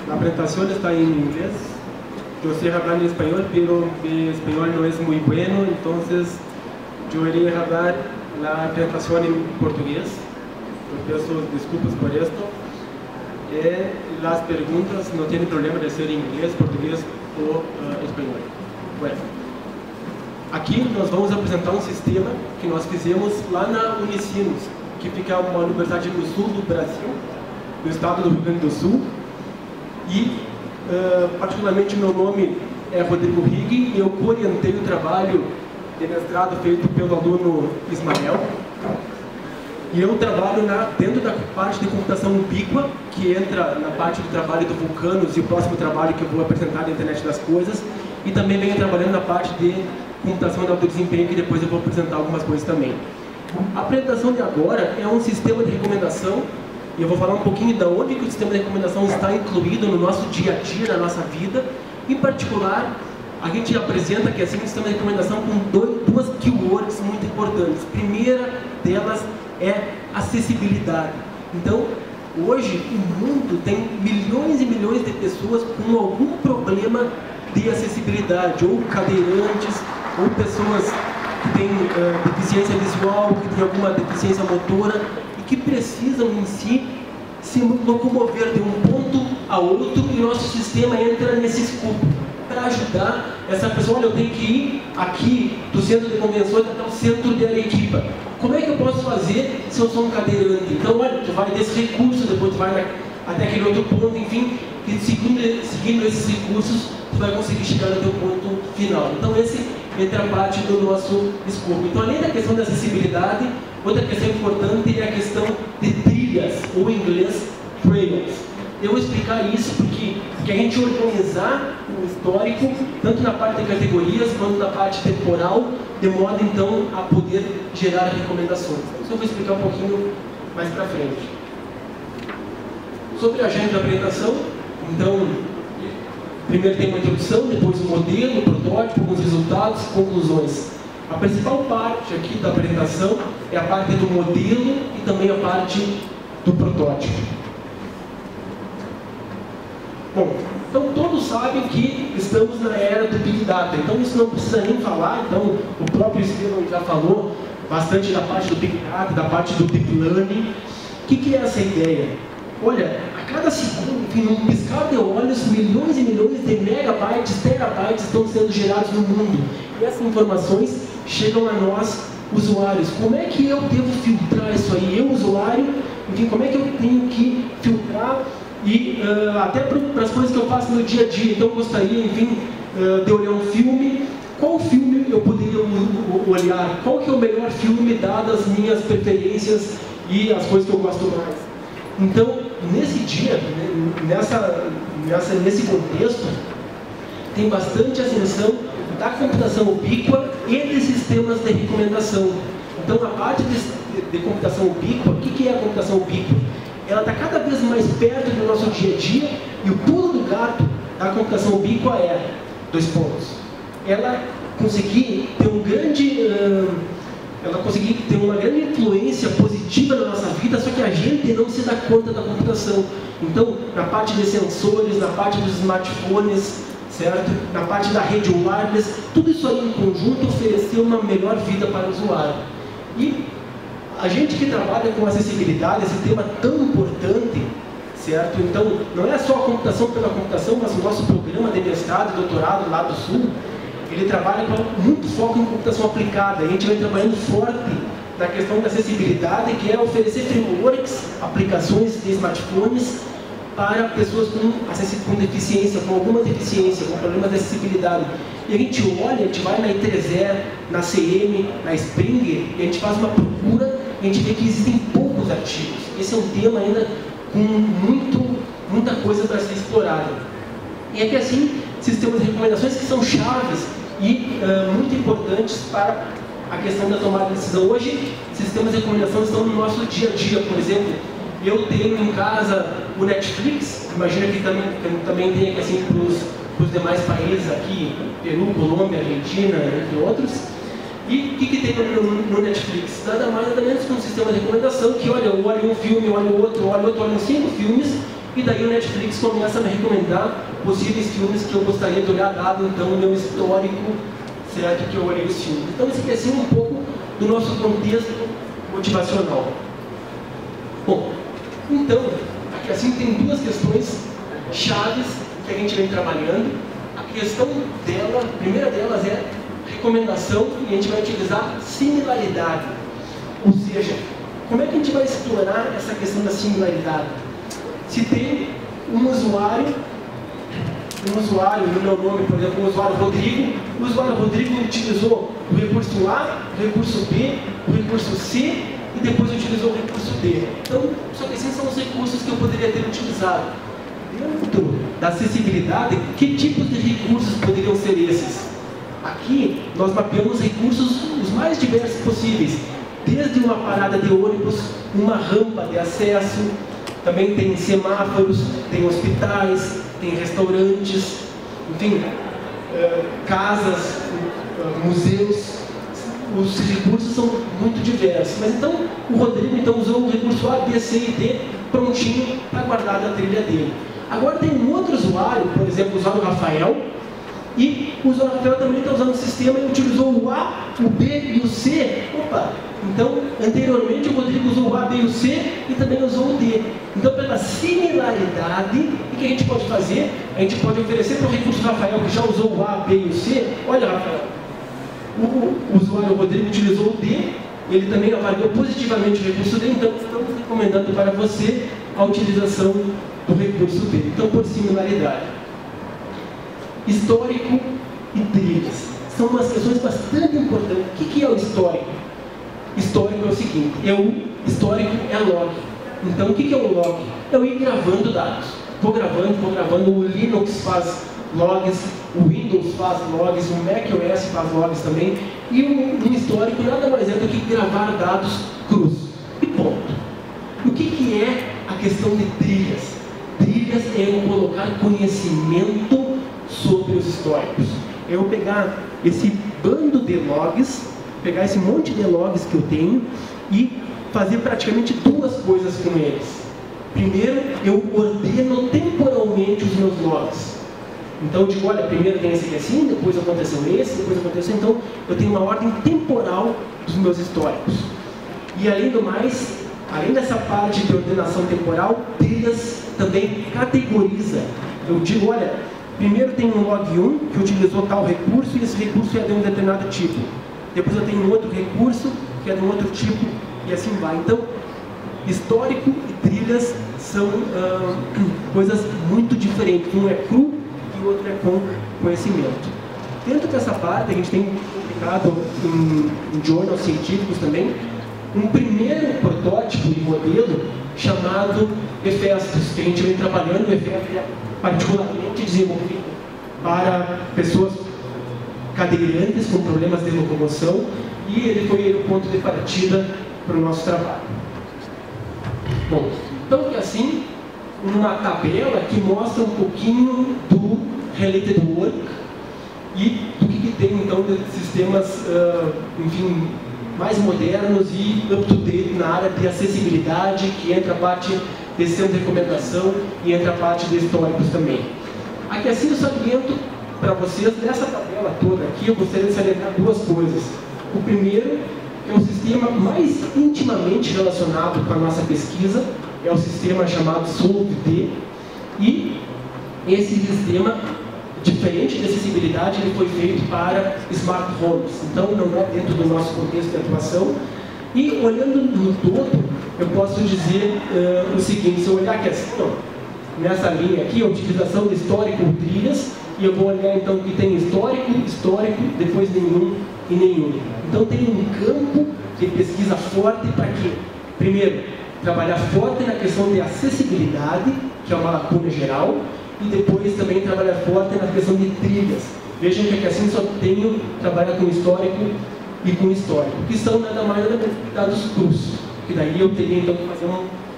La presentación está en inglés. Yo sé hablar en español, pero mi español no es muy bueno, entonces yo iré a hablar la presentación en portugués. Yo pido disculpas por esto. Las preguntas no tienen problema de ser en inglés, portugués o español. Bueno, aqui nós vamos apresentar um sistema que nós fizemos lá na Unicinos, que fica uma universidade no sul do Brasil, no estado do Rio Grande do Sul. E, particularmente, meu nome é Rodrigo Rigg e eu orientei o trabalho de mestrado feito pelo aluno Ismael. E eu trabalho dentro da parte de computação ubíqua, que entra na parte do trabalho do Vulcanos e o próximo trabalho que eu vou apresentar da Internet das Coisas. E também venho trabalhando na parte de computação de alto desempenho, que depois eu vou apresentar algumas coisas também. A apresentação de agora é um sistema de recomendação, e eu vou falar um pouquinho de onde que o sistema de recomendação está incluído no nosso dia a dia, na nossa vida. Em particular, a gente apresenta que assim, um sistema de recomendação com duas keywords muito importantes. A primeira delas é acessibilidade. Então, hoje o mundo tem milhões e milhões de pessoas com algum problema de acessibilidade, ou cadeirantes, ou pessoas que têm deficiência visual, que têm alguma deficiência motora e que precisam em si se locomover de um ponto a outro, e nosso sistema entra nesse escopo para ajudar essa pessoa. Olha, eu tenho que ir aqui do centro de convenções até o centro de Arequipa. Como é que eu posso fazer se eu sou um cadeirante? Então, olha, tu vai desse recurso, depois tu vai até aquele outro ponto, enfim, e seguindo esses recursos, tu vai conseguir chegar no teu ponto final. Então, esse entra a parte do nosso escopo. Então, além da questão da acessibilidade, outra questão importante é a questão de trilhas, ou em inglês, trails. Eu vou explicar isso porque a gente organizar o histórico, tanto na parte de categorias, quanto na parte temporal, de modo, então, a poder gerar recomendações. Isso eu vou explicar um pouquinho mais para frente. Sobre a agenda da apresentação, então, primeiro tem uma introdução, depois o modelo, o protótipo, alguns resultados, conclusões. A principal parte aqui da apresentação é a parte do modelo e também a parte do protótipo. Bom, então todos sabem que estamos na era do Big Data, então isso não precisa nem falar. Então o próprio Estevão já falou bastante da parte do Big Data, da parte do Deep Learning. O que é essa ideia? Olha, a cada segundo, enfim, num piscar de olhos, milhões e milhões de megabytes, terabytes estão sendo gerados no mundo. E essas informações chegam a nós, usuários. Como é que eu devo filtrar isso aí? Eu, usuário, enfim, como é que eu tenho que filtrar? E até para as coisas que eu faço no dia a dia. Então eu gostaria, enfim, de olhar um filme. Qual filme eu poderia olhar? Qual que é o melhor filme, dadas as minhas preferências e as coisas que eu gosto mais? Então, nesse dia, nesse contexto, tem bastante ascensão da computação ubíqua e de sistemas de recomendação. Então, a parte de computação ubíqua, o que é a computação ubíqua? Ela está cada vez mais perto do nosso dia a dia, e o pulo do gato da computação ubíqua é, dois pontos, ela conseguir ter uma grande influência positiva na nossa vida, só que a gente não se dá conta da computação. Então, na parte de sensores, na parte dos smartphones, certo? Na parte da rede wireless, tudo isso aí em conjunto ofereceu uma melhor vida para o usuário. E a gente que trabalha com acessibilidade, esse tema tão importante, certo? Então, não é só a computação pela computação, mas o nosso programa de mestrado e doutorado lá do Sul, ele trabalha com muito foco em computação aplicada. A gente vai trabalhando forte na questão da acessibilidade, que é oferecer frameworks, aplicações de smartphones para pessoas com deficiência, com alguma deficiência, com problemas de acessibilidade. E a gente olha, a gente vai na I3E, na CM, na Springer, e a gente faz uma procura, e a gente vê que existem poucos artigos. Esse é um tema ainda com muita coisa para ser explorada. E é que assim, sistemas de recomendações que são chaves e muito importantes para a questão da tomada de decisão. Hoje, sistemas de recomendação estão no nosso dia a dia. Por exemplo, eu tenho em casa o Netflix, imagina que também tem aqui assim para os demais países aqui, Peru, Colômbia, Argentina, entre outros. E o que tem no Netflix? Nada mais nada menos que um sistema de recomendação que, olha, eu olho um filme, eu olho outro, olho 5 filmes, e daí o Netflix começa a me recomendar possíveis filmes que eu gostaria de olhar, dado então o meu histórico, certo, que eu olhei os filmes. Então esse aqui é assim um pouco do nosso contexto motivacional. Bom, então, aqui assim tem duas questões chaves que a gente vem trabalhando. A questão dela, a primeira delas é recomendação, e a gente vai utilizar similaridade. Ou seja, como é que a gente vai explorar essa questão da similaridade? Se tem um usuário no meu nome, por exemplo, o usuário Rodrigo utilizou o recurso A, o recurso B, o recurso C e depois utilizou o recurso D. Então, só que esses são os recursos que eu poderia ter utilizado. Dentro da acessibilidade, que tipos de recursos poderiam ser esses? Aqui, nós mapeamos recursos os mais diversos possíveis, desde uma parada de ônibus, uma rampa de acesso, também tem semáforos, tem hospitais, tem restaurantes, enfim, casas, museus. Os recursos são muito diversos. Mas então, o Rodrigo então, usou o recurso A, B, C e D prontinho para guardar na trilha dele. Agora tem um outro usuário, por exemplo, o usuário Rafael, e o usuário Rafael também está usando o sistema e utilizou o A, o B e o C. Opa! Então, anteriormente o Rodrigo usou o A, B e o C e também usou o D. Então, pela similaridade, o que a gente pode fazer? A gente pode oferecer para o recurso Rafael, que já usou o A, B e o C. Olha, Rafael, o usuário Rodrigo utilizou o D, ele também avaliou positivamente o recurso D, então estamos recomendando para você a utilização do recurso D. Então, por similaridade. Histórico e trilhas. São umas questões bastante importantes. O que é o histórico? Histórico é o seguinte, histórico é log. Então, o que é o log? Eu ir gravando dados. Vou gravando, o Linux faz logs, o Windows faz logs, o macOS faz logs também. E um histórico nada mais é do que gravar dados crus. E ponto. O que é a questão de trilhas? Trilhas é eu colocar conhecimento sobre os históricos. É eu pegar esse bando de logs, pegar esse monte de logs que eu tenho e fazer praticamente duas coisas com eles. Primeiro, eu ordeno temporalmente os meus logs. Então eu digo, olha, primeiro tem esse aqui assim, depois aconteceu esse, depois aconteceu. Então eu tenho uma ordem temporal dos meus históricos. E além do mais, além dessa parte de ordenação temporal, trilhas também categoriza. Eu digo, olha, primeiro tem um log 1 que utilizou tal recurso e esse recurso é de um determinado tipo. Depois eu tenho um outro recurso que é de um outro tipo e assim vai. Então, histórico e trilhas são coisas muito diferentes. Um é cru e o outro é com conhecimento. Dentro dessa parte, a gente tem publicado em jornais científicos também um primeiro protótipo e modelo chamado Hephaestus, que a gente vem trabalhando. O Hephaestus é particularmente desenvolvido para pessoas cadeirantes com problemas de locomoção e ele foi o ponto de partida para o nosso trabalho. Bom, então aqui assim, uma tabela que mostra um pouquinho do Related Work e do que tem então de sistemas, enfim, mais modernos e up-to-date na área de acessibilidade, que entra a parte de sistema de recomendação e entra a parte de históricos também. Aqui assim eu saliento para vocês, nessa tabela toda aqui, eu gostaria de salientar duas coisas. O primeiro é o sistema mais intimamente relacionado com a nossa pesquisa, é o sistema chamado SolveD, e esse sistema, diferente de acessibilidade, ele foi feito para smartphones, então não é dentro do nosso contexto de atuação. E olhando no todo, eu posso dizer o seguinte, se eu olhar aqui assim, ó, nessa linha aqui, a utilização de histórico ou trilhas, e eu vou olhar então que tem histórico, depois nenhum e nenhum. Então tem um campo de pesquisa forte para quê? Primeiro, trabalhar forte na questão de acessibilidade, que é uma lacuna geral, e depois também trabalhar forte na questão de trilhas. Vejam que aqui assim só tenho trabalhar com histórico e com histórico, que são nada mais nada menos que dados crus. E daí eu teria então que fazer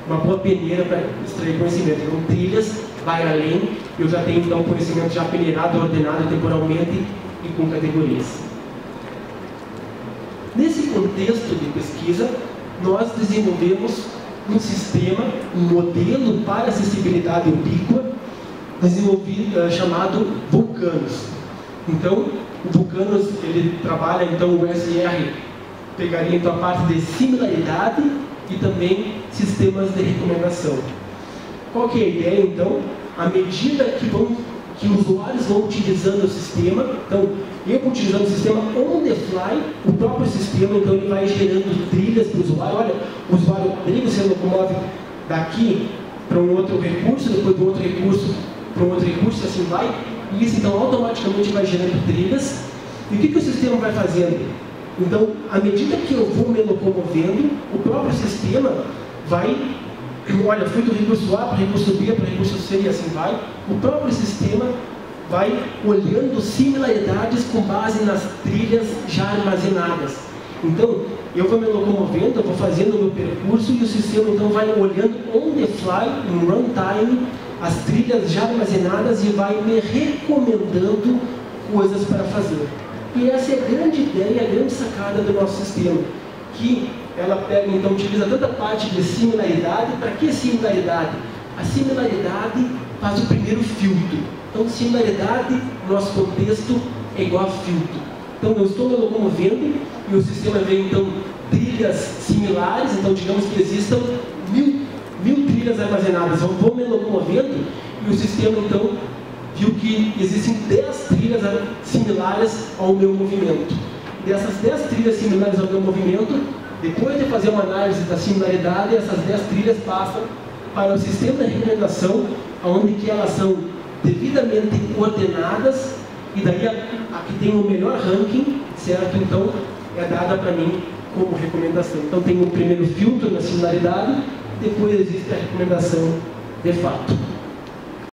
uma boa peneira para extrair conhecimento. Então trilhas vai além, eu já tenho então conhecimento já peneirado, ordenado temporalmente e com categorias. contexto de pesquisa, nós desenvolvemos um sistema, um modelo para acessibilidade ubíqua, chamado Vulcanus. Então, o Vulcanus, ele trabalha, então, o SR pegaria então a parte de similaridade e também sistemas de recomendação. Qual que é a ideia, então? À medida que os usuários vão utilizando o sistema, então, eu utilizando o sistema on the fly, o próprio sistema, então, ele vai gerando trilhas para o usuário. Olha, o usuário dele se locomove daqui para um outro recurso, depois do outro recurso para um outro recurso, e assim vai. E isso, então, automaticamente vai gerando trilhas. E o que o sistema vai fazendo? Então, à medida que eu vou me locomovendo, o próprio sistema vai, olha, fui do recurso A para o recurso B, para o recurso C e assim vai. O próprio sistema vai olhando similaridades com base nas trilhas já armazenadas. Então, eu vou me locomovendo, eu vou fazendo o meu percurso e o sistema então vai olhando on the fly, em runtime, as trilhas já armazenadas e vai me recomendando coisas para fazer. E essa é a grande ideia, a grande sacada do nosso sistema, que ela pega, então, utiliza tanta parte de similaridade. Para que similaridade? A similaridade faz o primeiro filtro. Então, similaridade, no nosso contexto, é igual a filtro. Então, eu estou me locomovendo e o sistema vê, então, trilhas similares. Então, digamos que existam mil trilhas armazenadas. Eu vou me locomovendo e o sistema, então, viu que existem 10 trilhas similares ao meu movimento. Dessas 10 trilhas similares ao meu movimento, depois de fazer uma análise da similaridade, essas 10 trilhas passam para o sistema de recomendação, onde que elas são devidamente coordenadas, e daí a que tem o melhor ranking, certo? Então, é dada para mim como recomendação. Então, tem um primeiro filtro na similaridade, depois existe a recomendação de fato.